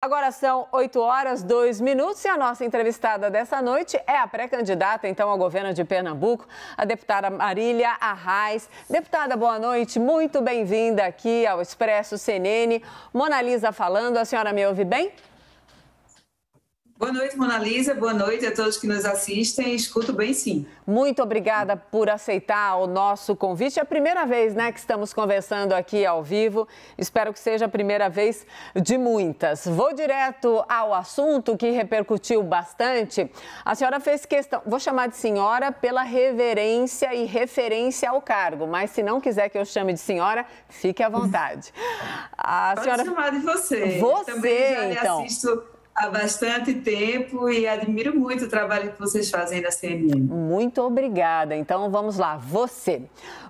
Agora são 8h02 e a nossa entrevistada dessa noite é a pré-candidata, então, ao governo de Pernambuco, a deputada Marília Arraes. Deputada, boa noite, muito bem-vinda aqui ao Expresso CNN. Mona Lisa falando, a senhora me ouve bem? Boa noite, Mona Lisa. Boa noite a todos que nos assistem. Escuto bem, sim. Muito obrigada por aceitar o nosso convite. É a primeira vez, né, que estamos conversando aqui ao vivo. Espero que seja a primeira vez de muitas. Vou direto ao assunto que repercutiu bastante. A senhora fez questão, vou chamar de senhora pela reverência e referência ao cargo, mas se não quiser que eu chame de senhora, fique à vontade. Pode chamar de você. Também já lhe assisto há bastante tempo e admiro muito o trabalho que vocês fazem na CNN. Muito obrigada. Então, vamos lá.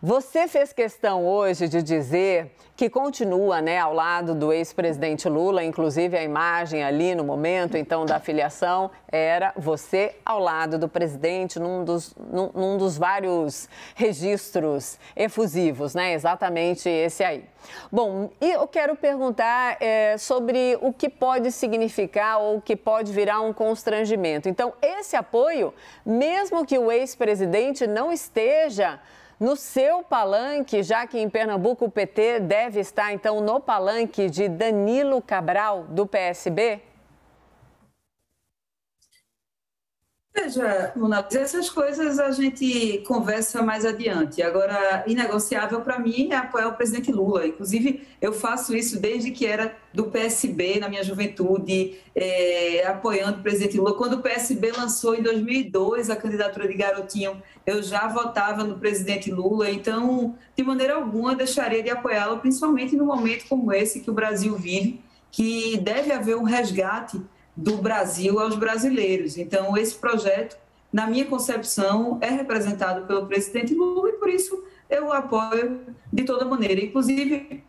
Você fez questão hoje de dizer que continua, né, ao lado do ex-presidente Lula, inclusive a imagem ali no momento, então, da filiação, era você ao lado do presidente num dos vários registros efusivos, né, exatamente esse aí. Bom, e eu quero perguntar sobre o que pode significar ou o que pode virar um constrangimento. Então, esse apoio, mesmo que o ex-presidente não esteja no seu palanque, já que em Pernambuco o PT deve estar, então, no palanque de Danilo Cabral, do PSB? Veja, Mona Lisa, essas coisas a gente conversa mais adiante. Agora, inegociável para mim é apoiar o presidente Lula. Inclusive, eu faço isso desde que era do PSB, na minha juventude, apoiando o presidente Lula. Quando o PSB lançou em 2002 a candidatura de Garotinho, eu já votava no presidente Lula. Então, de maneira alguma, deixaria de apoiá-lo, principalmente num momento como esse que o Brasil vive, que deve haver um resgate do Brasil aos brasileiros. Então, esse projeto, na minha concepção, é representado pelo presidente Lula e, por isso, eu o apoio de toda maneira. Inclusive,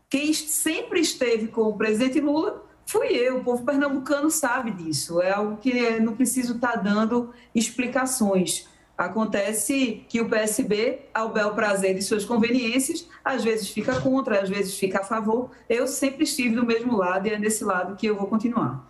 quem sempre esteve com o presidente Lula fui eu, o povo pernambucano sabe disso. É algo que não preciso estar dando explicações. Acontece que o PSB, ao bel prazer de suas conveniências, às vezes fica contra, às vezes fica a favor. Eu sempre estive do mesmo lado e é nesse lado que eu vou continuar.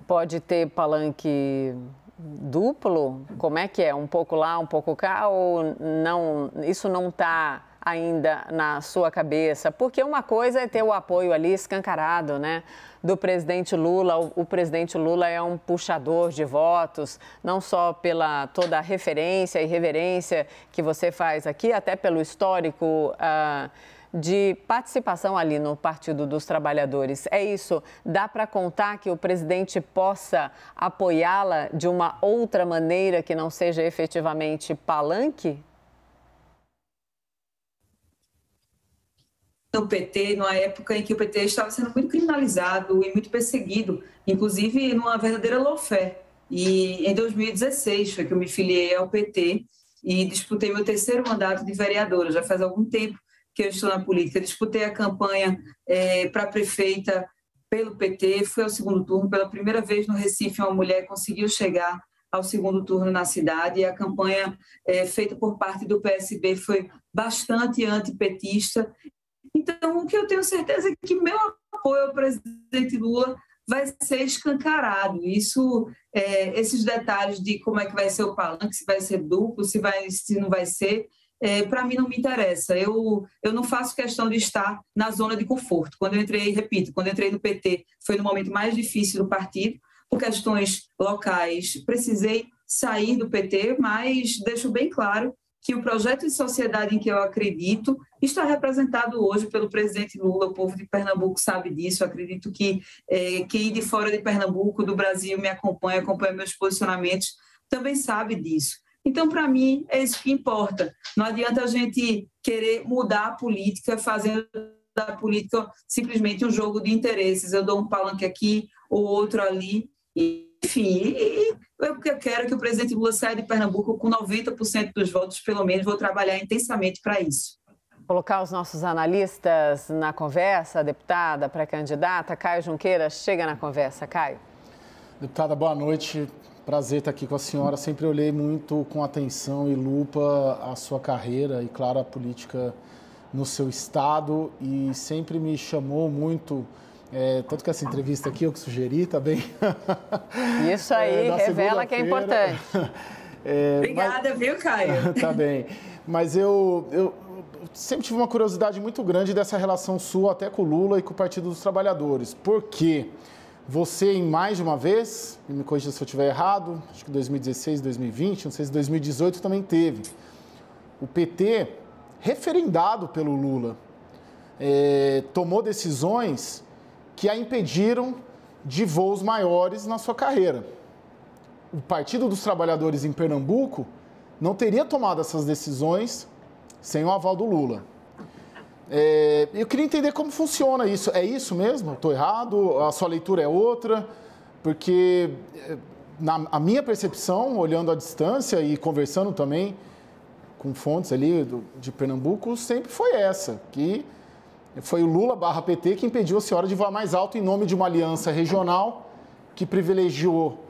Pode ter palanque duplo? Como é que é? Um pouco lá, um pouco cá? Ou não? Isso não está ainda na sua cabeça? Porque uma coisa é ter o apoio ali escancarado, né, do presidente Lula. O presidente Lula é um puxador de votos, não só pela toda a referência e reverência que você faz aqui, até pelo histórico de participação ali no Partido dos Trabalhadores. É isso? Dá para contar que o presidente possa apoiá-la de uma outra maneira que não seja efetivamente palanque? No PT, numa época em que o PT estava sendo muito criminalizado e muito perseguido, inclusive numa verdadeira lawfare. E em 2016 foi que eu me filiei ao PT e disputei meu terceiro mandato de vereadora. Já faz algum tempo que eu estou na política. Disputei a campanha para prefeita pelo PT, fui ao segundo turno. Pela primeira vez no Recife, uma mulher conseguiu chegar ao segundo turno na cidade, e a campanha feita por parte do PSB foi bastante antipetista. Então, o que eu tenho certeza é que meu apoio ao presidente Lula vai ser escancarado. Isso, esses detalhes de como é que vai ser o palanque, se vai ser duplo, se não vai ser, para mim não me interessa. Eu não faço questão de estar na zona de conforto. Quando eu entrei, repito, quando eu entrei no PT, foi no momento mais difícil do partido, por questões locais, precisei sair do PT, mas deixo bem claro que o projeto de sociedade em que eu acredito está representado hoje pelo presidente Lula. O povo de Pernambuco sabe disso. Eu acredito que quem de fora de Pernambuco, do Brasil, me acompanha meus posicionamentos, também sabe disso. Então, para mim, é isso que importa. Não adianta a gente querer mudar a política, fazendo da política simplesmente um jogo de interesses. Eu dou um palanque aqui ou outro ali. Enfim, eu quero que o presidente Lula saia de Pernambuco com 90% dos votos, pelo menos. Vou trabalhar intensamente para isso. Colocar os nossos analistas na conversa, deputada, pré-candidata. Caio Junqueira, chega na conversa. Caio. Deputada, boa noite. Prazer estar aqui com a senhora. Sempre olhei muito com atenção e lupa a sua carreira e, claro, a política no seu estado, e sempre me chamou muito Tanto que essa entrevista aqui eu que sugeri, tá bem? Isso aí, revela que é importante. Obrigada, viu, Caio? Tá bem. Mas eu sempre tive uma curiosidade muito grande dessa relação sua até com o Lula e com o Partido dos Trabalhadores. Por quê? Você, em mais de uma vez, me corrija se eu estiver errado, acho que 2016, 2020, não sei se 2018 também teve, o PT, referendado pelo Lula, tomou decisões que a impediram de voos maiores na sua carreira. O Partido dos Trabalhadores em Pernambuco não teria tomado essas decisões sem o aval do Lula. Eu queria entender como funciona isso. É isso mesmo? Estou errado? A sua leitura é outra? Porque a minha percepção, olhando à distância e conversando também com fontes ali de Pernambuco, sempre foi essa, que foi o Lula/PT que impediu a senhora de voar mais alto em nome de uma aliança regional que privilegiou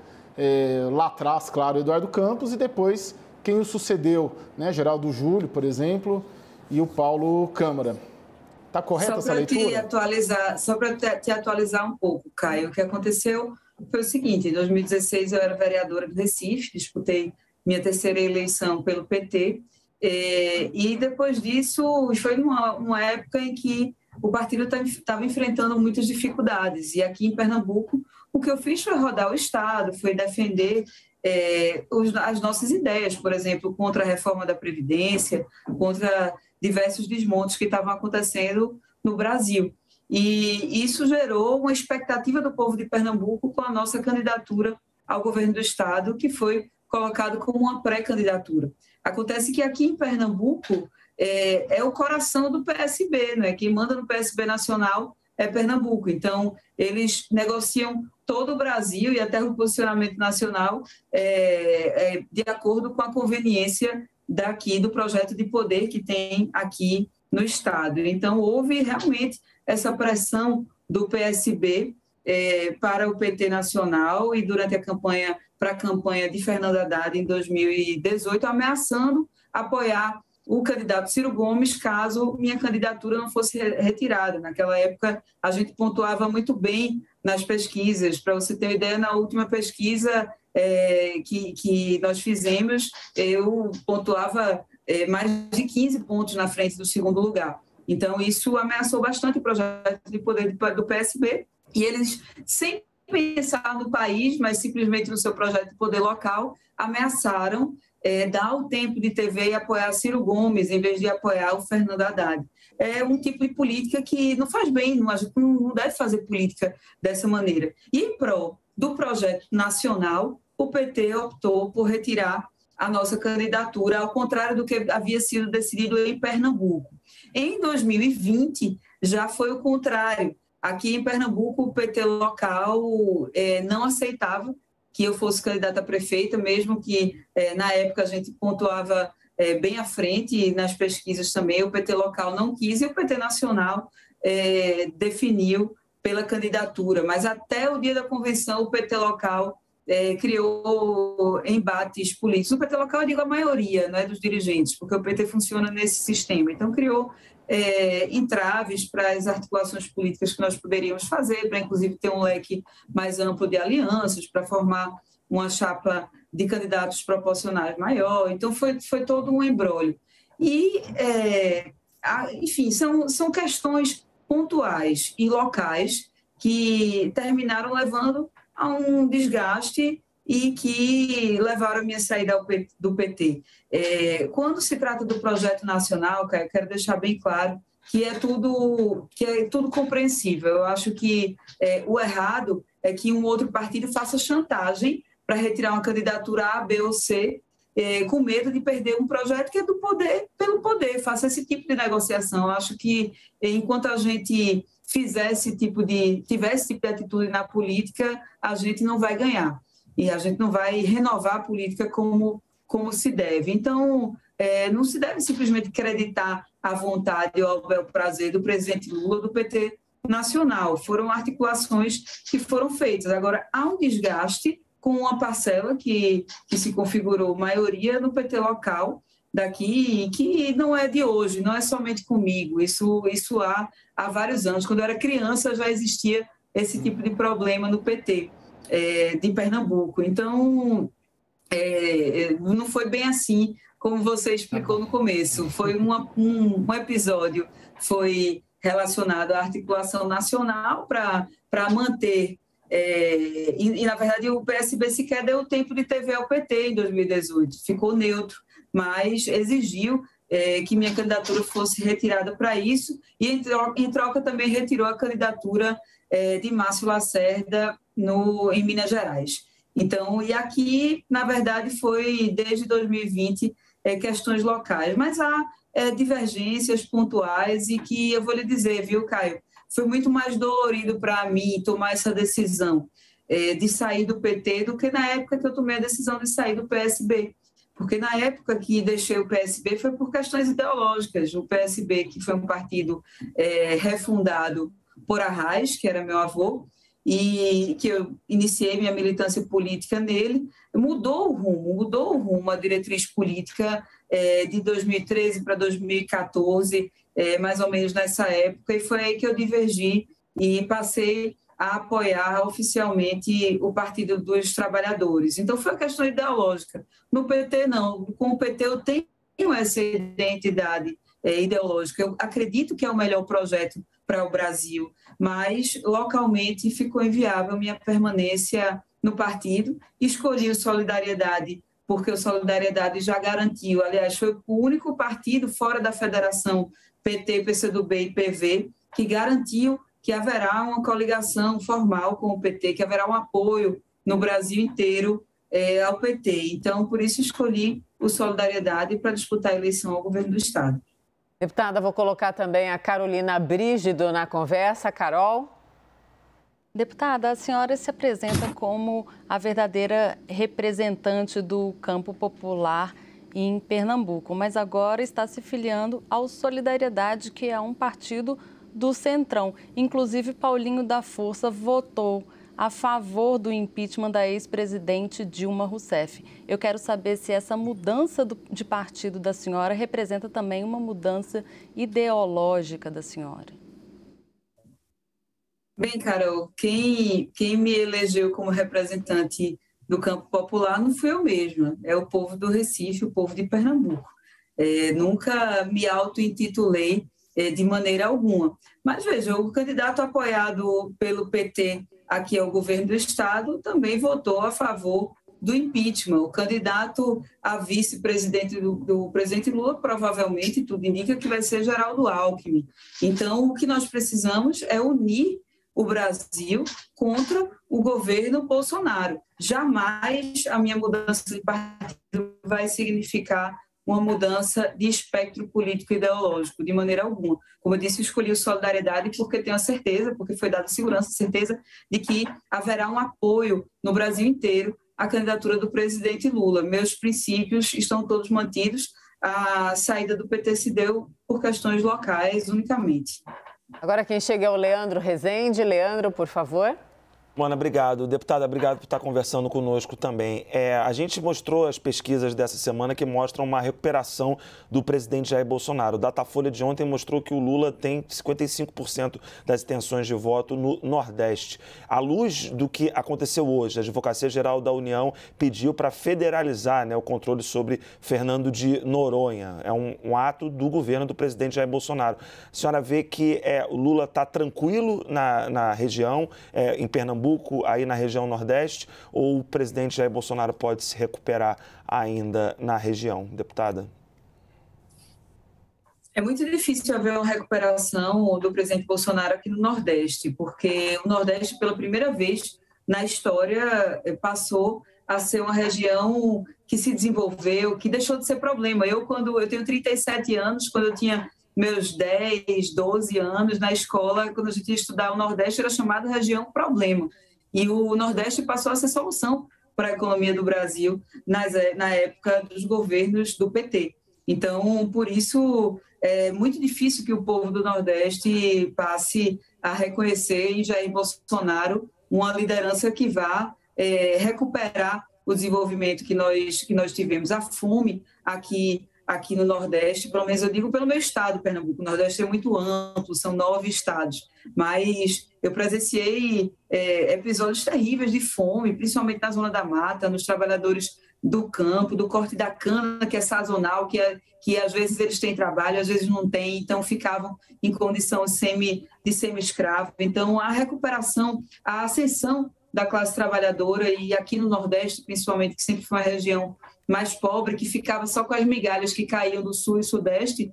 lá atrás, claro, Eduardo Campos e depois quem o sucedeu, né? Geraldo Júlio, por exemplo, e o Paulo Câmara. Está correta essa leitura? Só para te atualizar um pouco, Caio, o que aconteceu foi o seguinte: em 2016 eu era vereadora do Recife, disputei minha terceira eleição pelo PT, e depois disso foi uma época em que o partido estava enfrentando muitas dificuldades, e aqui em Pernambuco o que eu fiz foi rodar o Estado, foi defender as nossas ideias, por exemplo, contra a reforma da Previdência, contra diversos desmontes que estavam acontecendo no Brasil. E isso gerou uma expectativa do povo de Pernambuco com a nossa candidatura ao governo do Estado, que foi colocado como uma pré-candidatura. Acontece que aqui em Pernambuco é o coração do PSB, né? Quem manda no PSB nacional é Pernambuco. Então, eles negociam todo o Brasil e até o posicionamento nacional de acordo com a conveniência daqui do projeto de poder que tem aqui no Estado. Então, houve realmente essa pressão do PSB para o PT nacional e durante a campanha de Fernando Haddad em 2018, ameaçando apoiar o candidato Ciro Gomes caso minha candidatura não fosse retirada. Naquela época, a gente pontuava muito bem nas pesquisas. Para você ter uma ideia, na última pesquisa que nós fizemos, eu pontuava mais de 15 pontos na frente do segundo lugar. Então, isso ameaçou bastante o projeto de poder do PSB, e eles, sem pensar no país, mas simplesmente no seu projeto de poder local, ameaçaram dar o tempo de TV e apoiar Ciro Gomes, em vez de apoiar o Fernando Haddad. É um tipo de política que não faz bem, a gente não deve fazer política dessa maneira. E em prol do projeto nacional, o PT optou por retirar a nossa candidatura, ao contrário do que havia sido decidido em Pernambuco. Em 2020, já foi o contrário. Aqui em Pernambuco, o PT local não aceitava que eu fosse candidata a prefeita, mesmo que na época a gente pontuava bem à frente, e nas pesquisas também o PT local não quis, e o PT nacional definiu pela candidatura. Mas até o dia da convenção, o PT local criou embates políticos. O PT local, eu digo a maioria, não é dos dirigentes, porque o PT funciona nesse sistema. Então, criou entraves para as articulações políticas que nós poderíamos fazer, para inclusive ter um leque mais amplo de alianças, para formar uma chapa de candidatos proporcionais maior. Então, foi todo um imbróglio. E, enfim, são questões pontuais e locais que terminaram levando a um desgaste e que levaram a minha saída do PT. Quando se trata do projeto nacional, Caio, quero deixar bem claro que é tudo compreensível. Eu acho que o errado é que um outro partido faça chantagem para retirar uma candidatura A, B ou C, com medo de perder um projeto que é do poder pelo poder, faça esse tipo de negociação. Eu acho que enquanto a gente tivesse esse tipo de atitude na política, a gente não vai ganhar. E a gente não vai renovar a política como se deve. Então, não se deve simplesmente acreditar à vontade ou ao bel prazer do presidente Lula, do PT nacional. Foram articulações que foram feitas. Agora, há um desgaste com uma parcela que se configurou maioria no PT local, daqui, que não é de hoje, não é somente comigo, isso há vários anos. Quando eu era criança já existia esse tipo de problema no PT de Pernambuco. Então, não foi bem assim como você explicou no começo. Foi um episódio, foi relacionado à articulação nacional para manter... na verdade, o PSB sequer deu tempo de TV ao PT em 2018, ficou neutro, mas exigiu que minha candidatura fosse retirada para isso e, em troca, também retirou a candidatura de Márcio Lacerda em Minas Gerais. Então, e aqui, na verdade, foi desde 2020 questões locais, mas há divergências pontuais e que eu vou lhe dizer, viu, Caio? Foi muito mais dolorido para mim tomar essa decisão de sair do PT do que na época que eu tomei a decisão de sair do PSB. Porque na época que deixei o PSB foi por questões ideológicas. O PSB, que foi um partido refundado por Arraes, que era meu avô, e que eu iniciei minha militância política nele, mudou o rumo, a diretriz política de 2013 para 2014, mais ou menos nessa época, e foi aí que eu divergi e passei a apoiar oficialmente o Partido dos Trabalhadores. Então, foi uma questão ideológica. No PT, não. Com o PT, eu tenho essa identidade ideológica. Eu acredito que é o melhor projeto para o Brasil, mas localmente ficou inviável minha permanência no partido. Escolhi o Solidariedade, porque o Solidariedade já garantiu, aliás, foi o único partido fora da federação PT, PCdoB e PV que garantiu que haverá uma coligação formal com o PT, que haverá um apoio no Brasil inteiro ao PT. Então, por isso, escolhi o Solidariedade para disputar a eleição ao governo do Estado. Deputada, vou colocar também a Carolina Brígido na conversa. Carol? Deputada, a senhora se apresenta como a verdadeira representante do campo popular em Pernambuco, mas agora está se filiando ao Solidariedade, que é um partido do Centrão. Inclusive, Paulinho da Força votou a favor do impeachment da ex-presidente Dilma Rousseff. Eu quero saber se essa mudança de partido da senhora representa também uma mudança ideológica da senhora. Bem, Carol, quem me elegeu como representante do campo popular não fui eu mesma, é o povo do Recife, o povo de Pernambuco. Nunca me auto-intitulei de maneira alguma. Mas veja, o candidato apoiado pelo PT aqui ao governo do Estado também votou a favor do impeachment. O candidato a vice-presidente do presidente Lula, provavelmente, tudo indica que vai ser Geraldo Alckmin. Então, o que nós precisamos é unir o Brasil contra o governo Bolsonaro. Jamais a minha mudança de partido vai significar uma mudança de espectro político e ideológico, de maneira alguma. Como eu disse, eu escolhi o Solidariedade porque tenho a certeza, porque foi dada segurança, certeza de que haverá um apoio no Brasil inteiro à candidatura do presidente Lula. Meus princípios estão todos mantidos, a saída do PT se deu por questões locais unicamente. Agora quem chega é o Leandro Rezende. Leandro, por favor. Mona, obrigado. Deputada, obrigado por estar conversando conosco também. A gente mostrou as pesquisas dessa semana que mostram uma recuperação do presidente Jair Bolsonaro. O Datafolha de ontem mostrou que o Lula tem 55% das intenções de voto no Nordeste. À luz do que aconteceu hoje, a Advocacia Geral da União pediu para federalizar, o controle sobre Fernando de Noronha. É um ato do governo do presidente Jair Bolsonaro. A senhora vê que o Lula está tranquilo na região, em Pernambuco, aí na região Nordeste, ou o presidente Jair Bolsonaro pode se recuperar ainda na região, deputada? É muito difícil haver uma recuperação do presidente Bolsonaro aqui no Nordeste, porque o Nordeste, pela primeira vez na história, passou a ser uma região que se desenvolveu, que deixou de ser problema. Eu tenho 37 anos, quando eu tinha meus 10, 12 anos na escola, quando a gente ia estudar o Nordeste, era chamado região problema. E o Nordeste passou a ser solução para a economia do Brasil na época dos governos do PT. Então, por isso, é muito difícil que o povo do Nordeste passe a reconhecer em Jair Bolsonaro uma liderança que vá recuperar o desenvolvimento que nós tivemos. A fome aqui aqui no Nordeste, pelo menos eu digo pelo meu estado, Pernambuco. O Nordeste é muito amplo, são 9 estados, mas eu presenciei episódios terríveis de fome, principalmente na Zona da Mata, nos trabalhadores do campo, do corte da cana, que é sazonal, que às vezes eles têm trabalho, às vezes não têm, então ficavam em condição de semi-escravo. Então, a recuperação, a ascensão da classe trabalhadora, e aqui no Nordeste, principalmente, que sempre foi uma região mais pobre, que ficava só com as migalhas que caíam do Sul e Sudeste,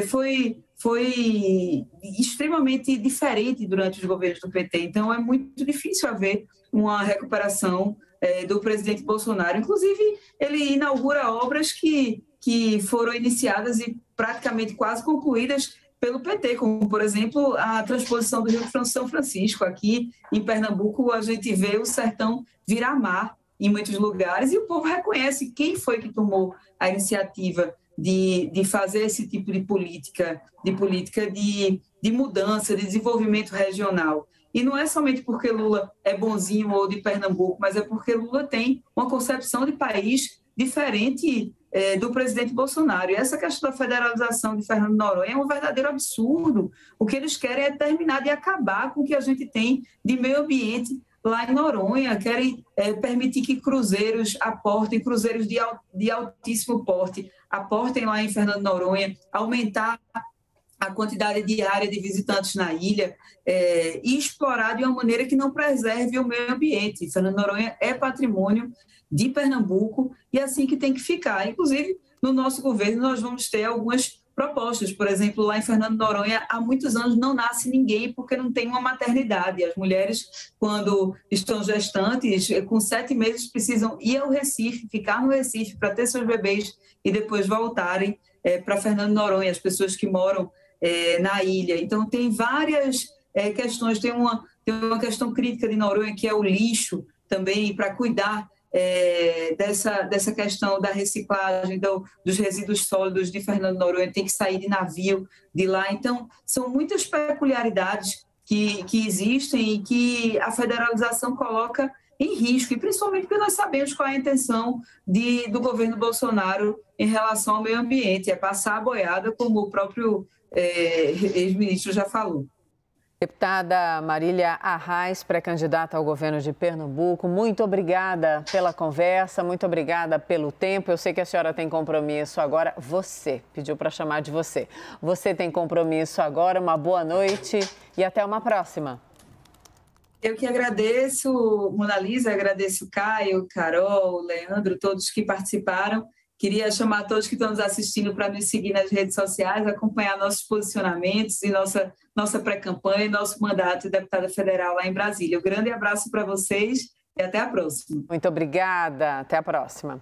foi extremamente diferente durante os governos do PT. Então, é muito difícil haver uma recuperação do presidente Bolsonaro. Inclusive, ele inaugura obras que foram iniciadas e praticamente quase concluídas pelo PT, como, por exemplo, a transposição do Rio São Francisco. Aqui em Pernambuco, a gente vê o sertão virar mar em muitos lugares, e o povo reconhece quem foi que tomou a iniciativa de fazer esse tipo de política de mudança, de desenvolvimento regional. E não é somente porque Lula é bonzinho ou de Pernambuco, mas é porque Lula tem uma concepção de país diferente do presidente Bolsonaro. E essa questão da federalização de Fernando Noronha é um verdadeiro absurdo. O que eles querem é terminar de acabar com o que a gente tem de meio ambiente lá em Noronha. Querem permitir que cruzeiros aportem, cruzeiros de altíssimo porte, aportem lá em Fernando Noronha, aumentar a quantidade diária de visitantes na ilha e explorar de uma maneira que não preserve o meio ambiente. Fernando Noronha é patrimônio de Pernambuco e é assim que tem que ficar. Inclusive, no nosso governo, nós vamos ter algumas propostas. Por exemplo, lá em Fernando Noronha, há muitos anos não nasce ninguém porque não tem uma maternidade. As mulheres, quando estão gestantes, com 7 meses, precisam ir ao Recife, ficar no Recife para ter seus bebês e depois voltarem para Fernando Noronha, as pessoas que moram na ilha. Então, tem várias questões. Tem uma questão crítica de Noronha, que é o lixo também, para cuidar dessa questão da reciclagem dos resíduos sólidos de Fernando Noronha. Tem que sair de navio de lá. Então, são muitas peculiaridades que existem e que a federalização coloca em risco, e principalmente porque nós sabemos qual é a intenção do governo Bolsonaro em relação ao meio ambiente, é passar a boiada, como o próprio ex-ministro já falou. Deputada Marília Arraes, pré-candidata ao governo de Pernambuco, muito obrigada pela conversa, muito obrigada pelo tempo. Eu sei que a senhora tem compromisso agora. Você pediu para chamar de você. Você tem compromisso agora. Uma boa noite e até uma próxima. Eu que agradeço, Mona Lisa, agradeço Caio, Carol, Leandro, todos que participaram. Queria chamar todos que estão nos assistindo para nos seguir nas redes sociais, acompanhar nossos posicionamentos e nossa pré-campanha e nosso mandato de deputada federal lá em Brasília. Um grande abraço para vocês e até a próxima. Muito obrigada. Até a próxima.